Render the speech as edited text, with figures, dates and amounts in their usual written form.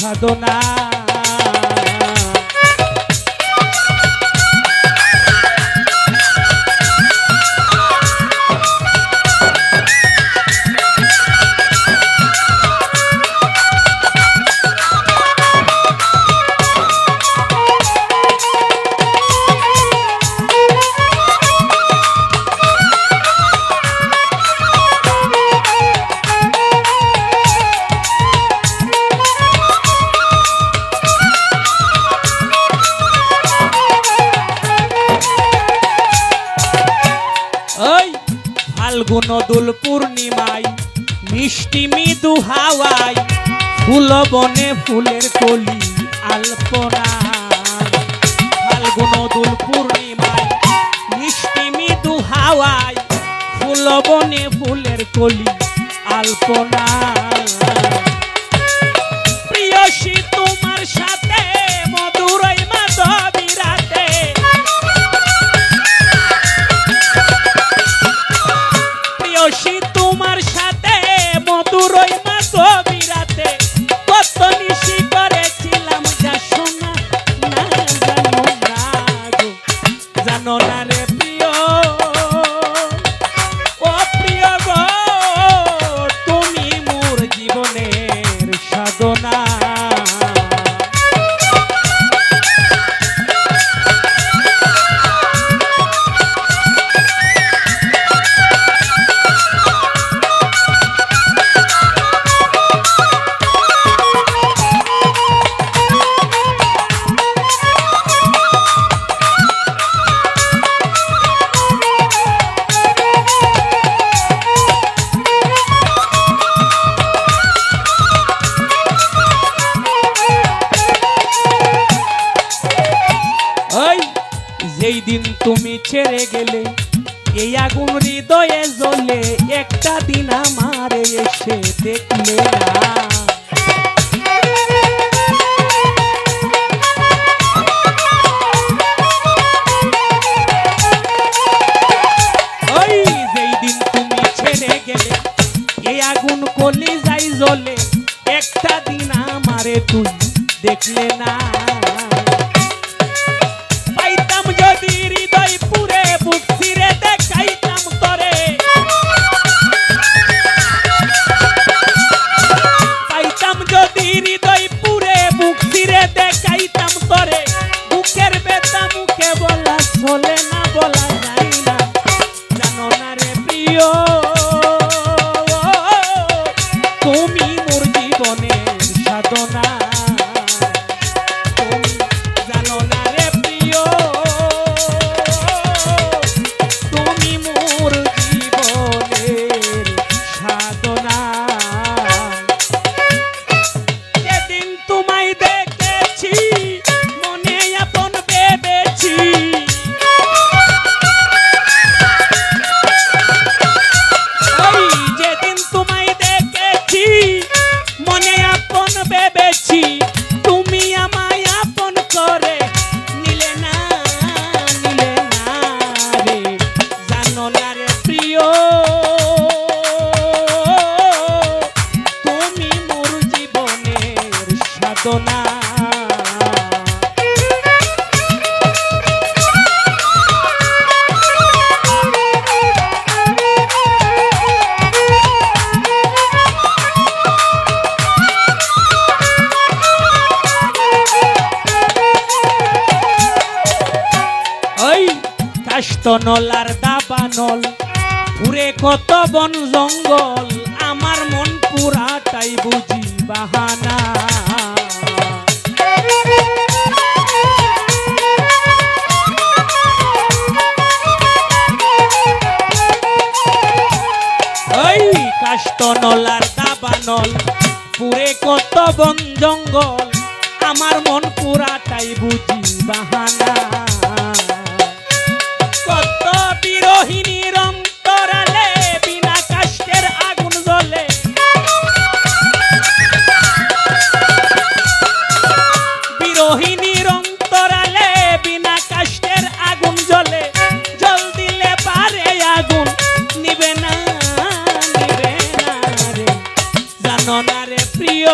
সাধনা। ফাল্গুন দোল পূর্ণিমায় মিষ্টি মৃদু হাওয়ায় ফুল বনে ফুলের কলি আলপনা। ফাল্গুন দোল পূর্ণিমায় মিষ্টি মৃদু হাওয়ায় ফুল বনে ফুলের কলি আলপনা। প্রিয়সী তোমার সাথে মধুরই মাধবী রাতে, প্রিয়সী তোমার সাথে মধুরই মাধবী রাতে কত নিশি করেছিলাম যা শোনা না জানো না গো, জানো না রে প্রিয় ও প্রিয় গো, তুমি মোর জীবনের সাধনা। যেই দিন তুমি ছেড়ে গেলে এই আগুন হৃদয়ে জ্বলে, একটা দিন আমারে এসে দেখলে না। ওই যেই দিন তুমি ছেড়ে গেলে এই আগুন কলিজায় জ্বলে, একটা দিন আমারে তুই দেখলে না। যদি হৃদয় পুরে বুক ছিঁড়ে দেখাইতাম তরে, পাইতাম যদি হৃদয় পুরে বুক ছিঁড়ে দেখাইতাম তরে, বুকের ব্যথা মুখে বলা চলে না, বলা যায় না, জানো না রে প্রিয় তুমি মোর জীবনের সাধনা। তুমি আমায় আপন করে নিলে না, নিলে না রে, জানো না রে প্রিয় তুমি মোর জীবনের সাধনা। কাষ্টনল আর দাবানল পুরে কত বন জঙ্গল, আমার মন পুরাটাই বুঝি বাহানা। ওই কাষ্টনল আর দাবানল পুরে কত বন জঙ্গল, আমার মন পুরাটাই বুঝি বাহানা। কত বিরোহিনীর অন্তরালে বিনা কাষ্টের আগুন জ্বলে, বিরোহিনীর অন্তরালে বিনা কাষ্টের আগুন জ্বলে, জল দিলে পারে আগুন নিবে না, নিবে না রে, জানো না রে প্রিয়